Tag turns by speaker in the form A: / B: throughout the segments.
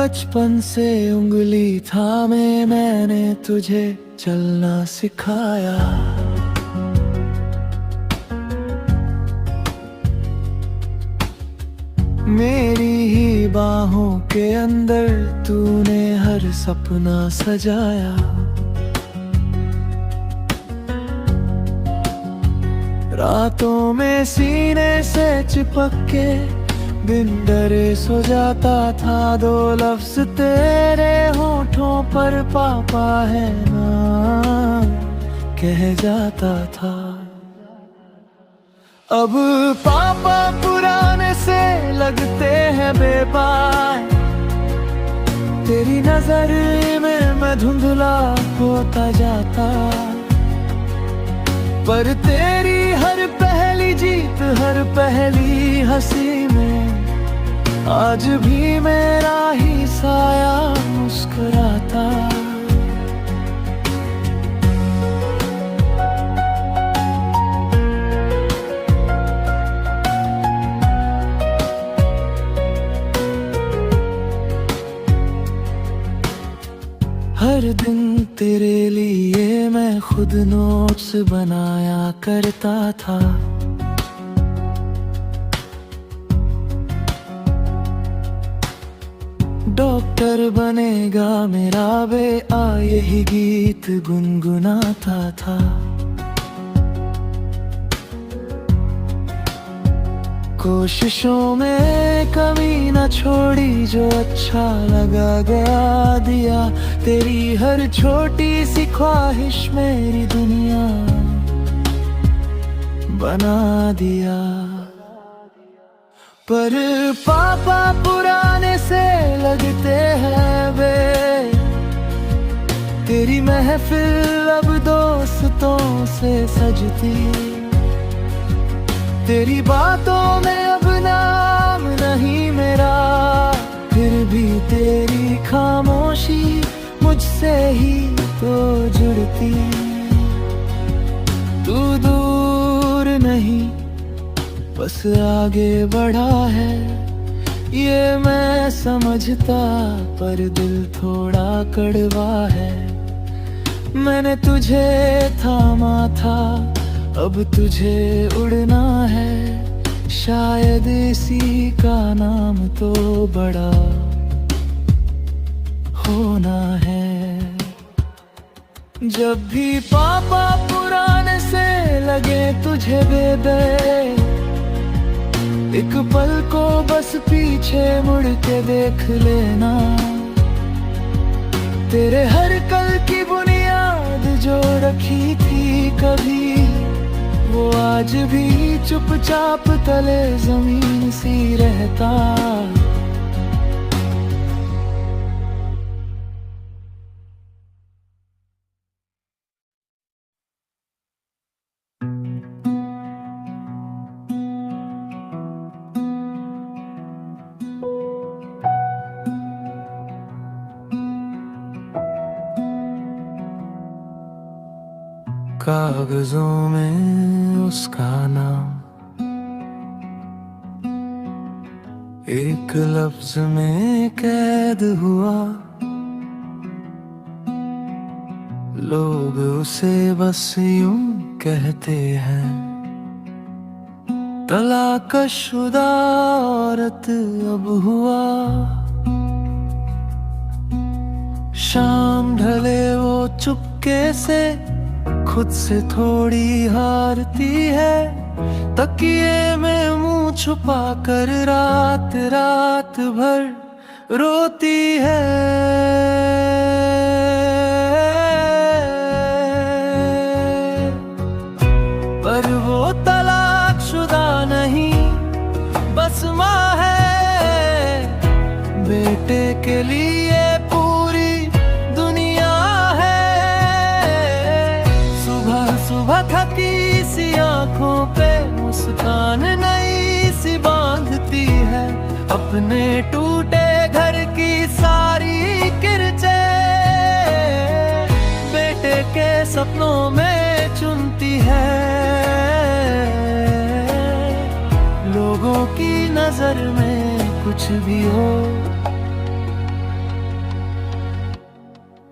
A: बचपन से उंगली थामे मैंने तुझे चलना सिखाया। मेरी ही बाहों के अंदर तूने हर सपना सजाया। रातों में सीने से चिपक के बिन डरे सो जाता था। दो लफ्ज तेरे होठों पर पापा है ना कह जाता था। अब पापा पुराने से लगते हैं बेबाक। तेरी नजर में मैं धुंधला होता जाता। पर तेरी हर पहली जीत, हर पहली हंसी में आज भी मेरा ही साया मुस्कुराता। हर दिन तेरे लिए मैं खुद नोट्स बनाया करता था। डॉक्टर बनेगा मेरा बेआ यही गीत गुनगुनाता था। कोशिशों में कमी न छोड़ी, जो अच्छा लगा गया दिया। तेरी हर छोटी सी ख्वाहिश मेरी दुनिया बना दिया। पर पापा पुराने से लगते हैं वे। तेरी महफिल अब दोस्तों से सजती। तेरी बातों में अब नाम नहीं मेरा, फिर भी तेरी खामोशी मुझसे ही तो जुड़ती। तू दूर नहीं बस आगे बढ़ा है, ये मैं समझता, पर दिल थोड़ा कड़वा है। मैंने तुझे थामा था, अब तुझे उड़ना है। शायद इसी का नाम तो बड़ा होना है। जब भी पापा पुराने से लगे तुझे बेबे, एक पल को बस पीछे मुड़ के देख लेना। तेरे हर कल की बुनियाद जो रखी थी कभी, वो आज भी चुपचाप तले जमीन सी रहता। कागजों में उसका नाम एक लफ्ज में कैद हुआ। लोग उसे बस यूं कहते हैं, तलाकशुदा औरत अब हुआ। शाम ढले वो चुपके से खुद से थोड़ी हारती है। तकिए में मुंह छुपा कर रात रात भर रोती है। पर वो तलाकशुदा नहीं, बस माँ है। बेटे के लिए पूरी दुनिया है। सुबह सुबह थकी सी आंखों पे मुस्कान नई सी बांधती है। अपने टूटे घर की सारी किरचे बेटे के सपनों में चुनती है। लोगों की नजर में कुछ भी हो,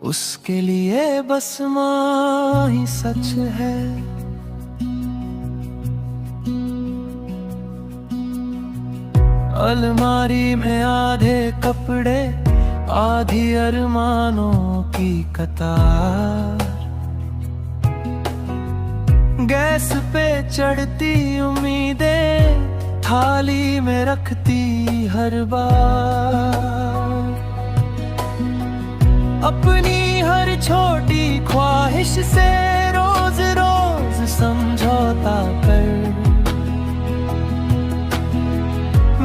A: उसके लिए बस माँ ही सच है। अलमारी में आधे कपड़े, आधी अरमानों की कतार, गैस पे चढ़ती उम्मीदें थाली में रखती हर बार। अपनी हर छोटी ख्वाहिश से रोज रोज समझौता कर,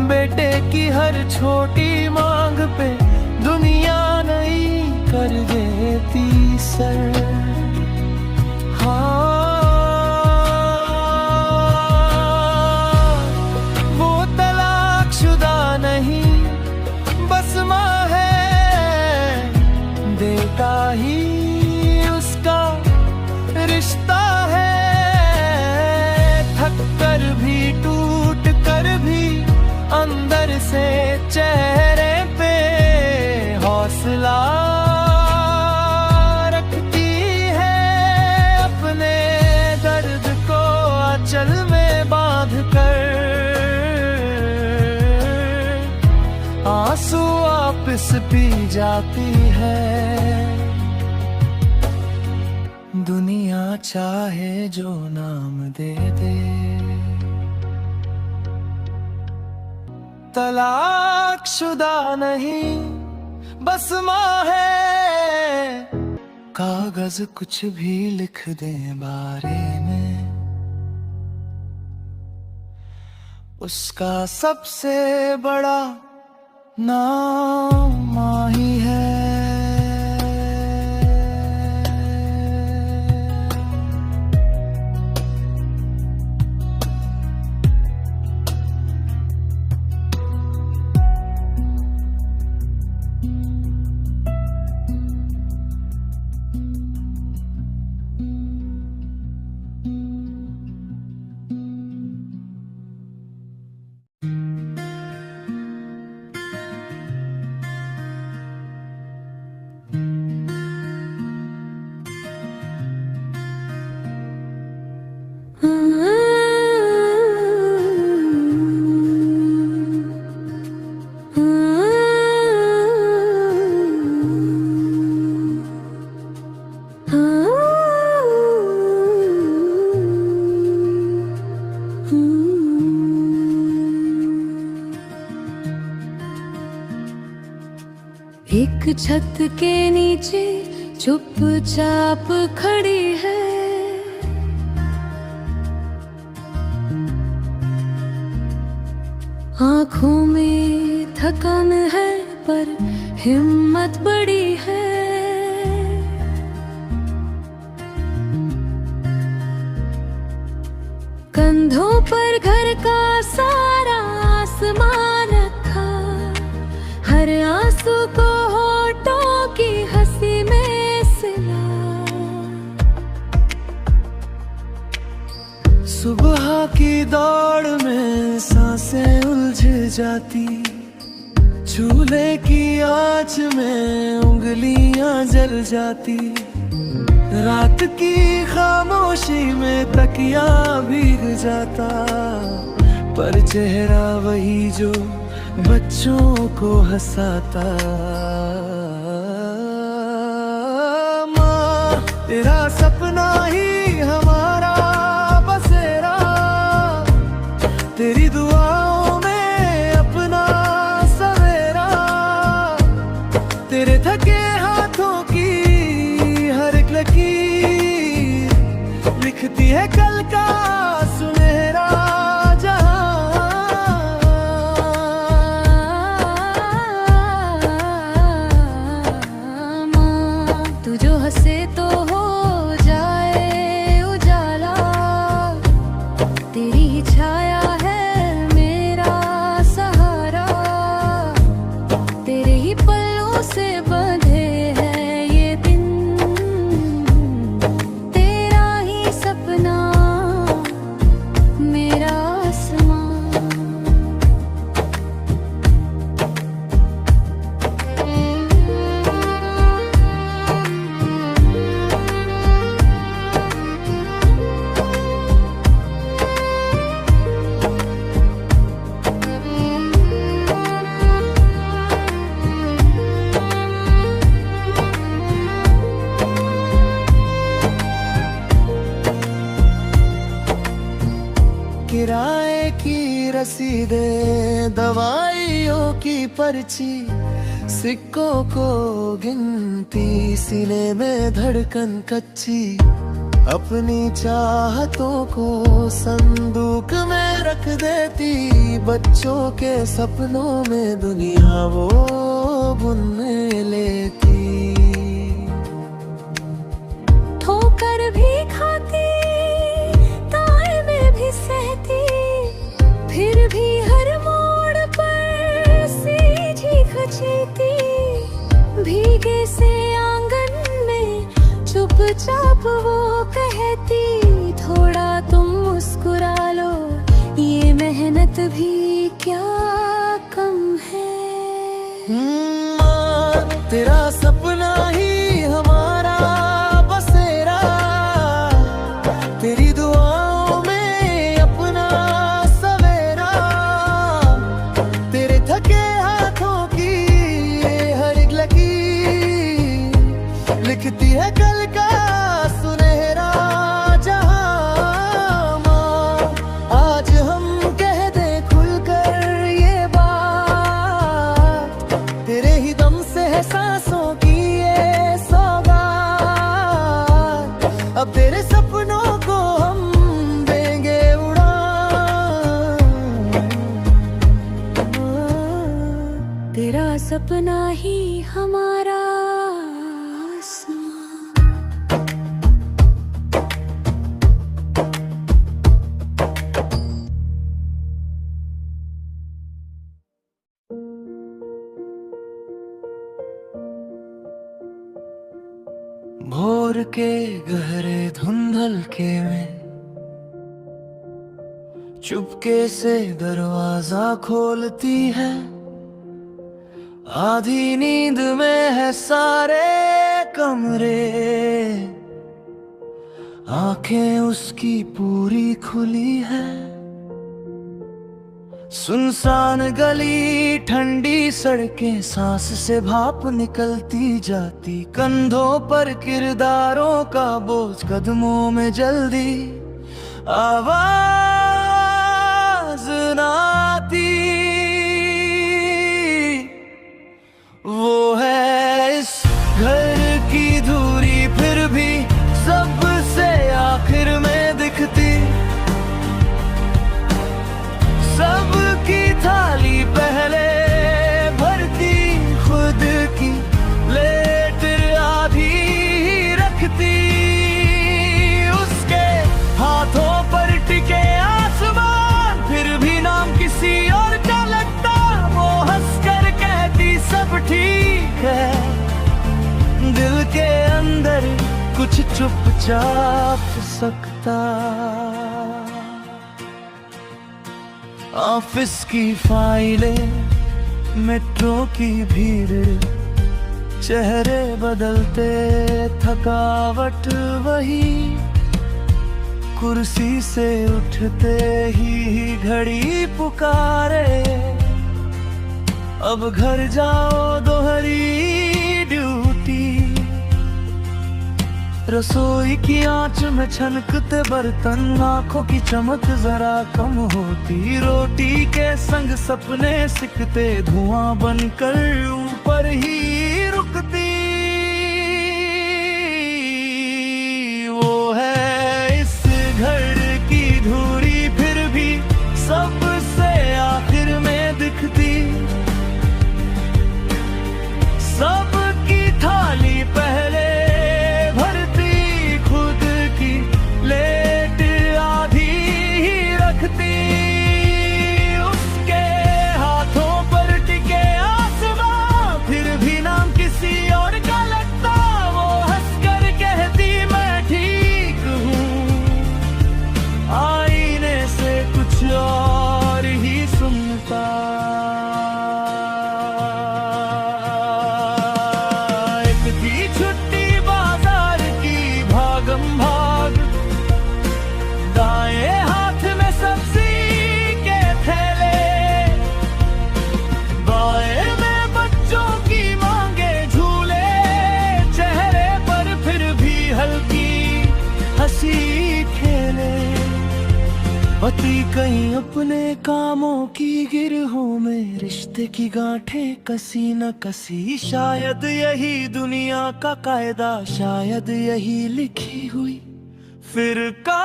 A: बेटे की हर छोटी मांग पे दुनिया नहीं कर देती सर। हाँ, वो तलाकशुदा नहीं, बस माँ है, बेटा ही उसका रिश्ता है। थक कर भी, टूट कर भी, अंदर से चेहरे पे हौसला रखती है। अपने दर्द को आंचल में बांध कर आंसू वापस पी जाती है। दुनिया चाहे जो नाम दे दे, तलाकशुदा नहीं, बस माँ है। कागज कुछ भी लिख दे बारे में, उसका सबसे बड़ा नाम माँ ही है।
B: एक छत के नीचे चुपचाप खड़ी है, आंखों में थकान है पर हिम्मत बड़ी है। कंधों पर घर का सारा आसमान रखा, हर आंसू को होठों की हंसी में सिला।
A: सुबह की दौड़ में सांसें उलझ जाती, चूल्हे की आंच में उंगलियां जल जाती। रात की खामोशी में तकिया भीग जाता, पर चेहरा वही जो बच्चों को हंसाता। माँ तेरा सपना ही हमारा बसेरा, तेरी दुआओं में अपना सवेरा। तेरे थके हाथों की हर एक लकीर लिखती है कल का सुनहरा जहां।
B: माँ तू जो हंसे तो हो जाए उजाला, तेरी ही छाया है मेरा सहारा। तेरे ही पल्लों से बंधे हैं ये दिन, तेरा ही सपना मेरा आसमां।
A: किराए की रसीदें, दवाइयों की पर्ची, सिक्कों को गिनती, सीने में धड़कन कच्ची, अपनी चाहतों को संदूक में रख देती, बच्चों के सपनों में दुनिया वो बुन लेती।
B: ठोकर भी खाती, ताए में भी सहती, फिर भी हर मोड़ पर सीधी खचीती, भीगे से आंगन में चुपचाप वो कहती, थोड़ा तुम मुस्कुरा लो, ये मेहनत भी क्या कम है।
A: तेरा सपना ही हमारा बसेरा, तेरी दुआओं में अपना सवेरा, तेरे थके हाथों की ये हर एक लकीर लिखती है कल का सुनहरा जहां। माँ, आज हम कह दे खुलकर ये बात, तेरे ही दम से है सांसों की ये सौगात, अब तेरे सपनों को हम देंगे उड़ान।
B: तेरा सपना ही हमारा आसमां।
A: भोर के गहरे धुंधलके में चुपके से दरवाजा खोलती है, आधी नींद में है सारे कमरे, आंखें उसकी पूरी खुली है। सुनसान गली, ठंडी सड़कें, सांस से भाप निकलती जाती, कंधों पर किरदारों का बोझ, कदमों में जल्दी आवाज ना आती। वो है इस घर की धूरी, फिर भी सबसे आखिर में दिखती, सबकी थाली पहले भरती, खुद की प्लेट आधी ही रखती, उसके हाथों पर टिके आसमान, फिर भी नाम किसी और का लगता, वो हंसकर कहती सब ठीक है, दिल के अंदर कुछ चुपचाप सकता। ऑफिस की फाइलें, मेट्रो की भीड़, चेहरे बदलते, थकावट वही, कुर्सी से उठते ही घड़ी पुकारे, अब घर जाओ दोहरी ड्यूटी। रसोई की आंच में छनकते बर्तन, आंखों की चमक जरा कम होती, रोटी के संग सपने सिकते, धुआं बनकर ऊपर ही रुकती। वो है इस घर की धूरी, फिर भी सबसे आखिर में दिखती, सबकी थाली पहले प्लेट आधी ही रखती, उसके हाथों पर टिके आसमां, फिर भी ना खोती कहीं अपने कामों की गिरहों में, रिश्ते की गांठें कसी न कसी। शायद यही दुनिया का कायदा, शायद यही लिखी हुई फिर का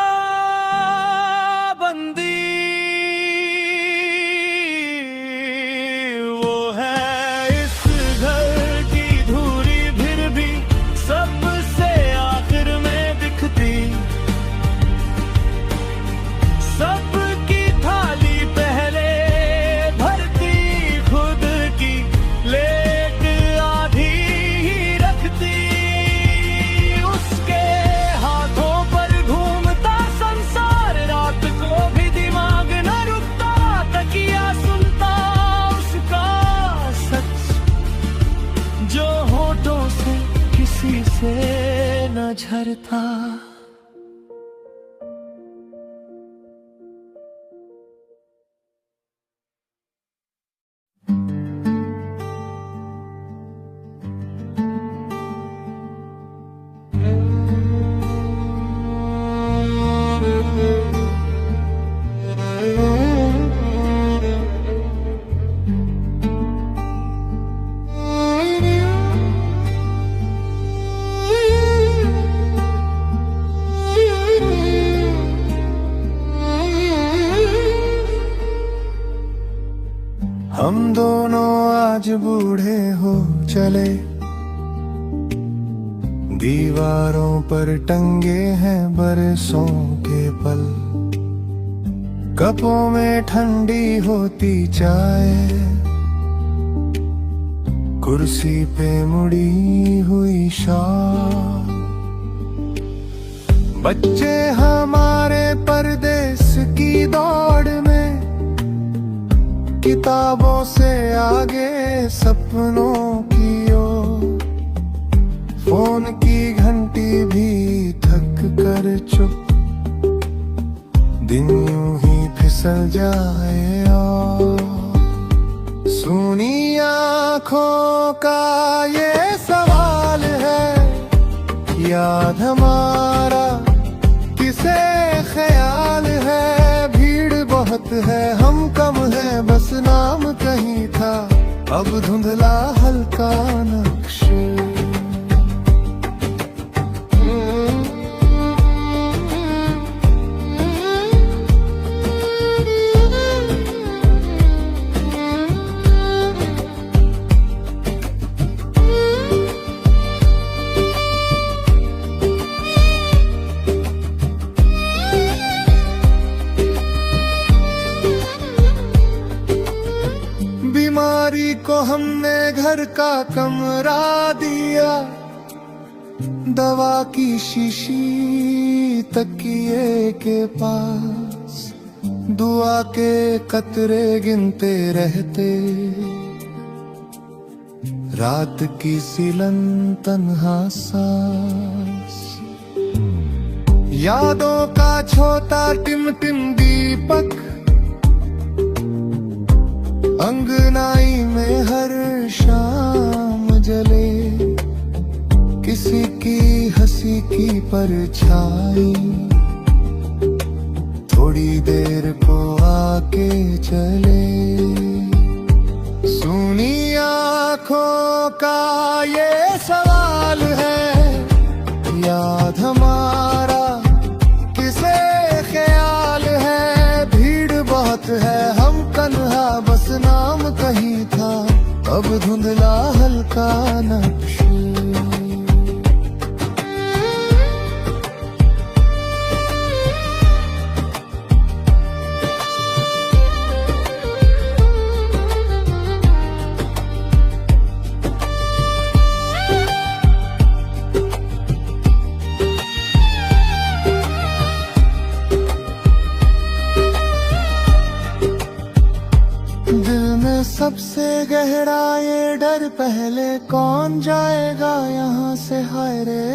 A: बंदी। वो है इस घर की धूरी फिर भी सबसे आखिर में दिखती। सबकी थाली पहले भरती, खुद की लेट आधी ही रखती। उसके हाथों पर घूमता संसार, रात को भी दिमाग न रुकता। तकिया सुनता उसका सच, जो होठों से किसी से न झरता। हम दोनों आज बूढ़े हो चले, दीवारों पर टंगे हैं बरसों के पल। कपों में ठंडी होती चाय, कुर्सी पे मुड़ी हुई शाल। बच्चे हमारे परदेस की दौड़ में, किताबों से आगे सपनों की ओर। फोन की घंटी भी थक कर चुप, दिन यूं ही फिसल जाए। और सुनी आँखों का ये सवाल है, याद हमारा किसे ख्याल है। भीड़ बहुत है हम कम है, बस नाम कहीं था अब धुंधला हल्का नक्शे। बीमारी को हमने घर का कमरा दिया, दवा की शीशी तकिए के पास। दुआ के कतरे गिनते रहते, रात की सिलन तन्हा सांस। यादों का छोटा टिमटिम दीपक, अंगनाई में हर शाम जले। किसी की हंसी की परछाई, थोड़ी देर को आके चले। सुनी आँखों का ये सवाल है, याद हमारा किसे ख्याल है। भीड़ बहुत है हम कन्हा, बस नाम कहीं था अब धुंधला हल्का नक्शे। सबसे गहरा ये डर, पहले कौन जाएगा यहाँ से हाय रे।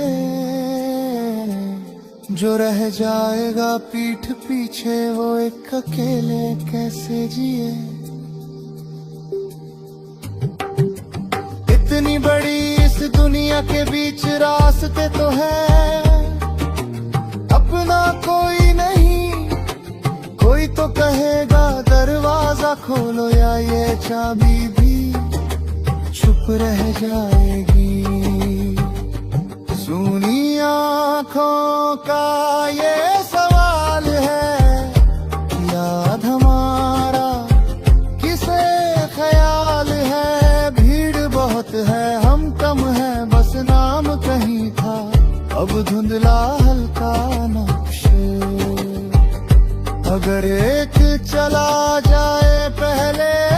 A: जो रह जाएगा पीठ पीछे, वो एक अकेले कैसे जिए। इतनी बड़ी इस दुनिया के बीच रास्ते तो है, अपना कोई नहीं, कोई कहेगा दरवाजा खोलो या ये चाबी भी चुप रह जाएगी। सुनी आंखों का ये सवाल है, याद हमारा किसे ख्याल है। भीड़ बहुत है हम कम है, बस नाम कहीं था अब धुंधला हल्का नक्शे। अगर एक चला जाए पहले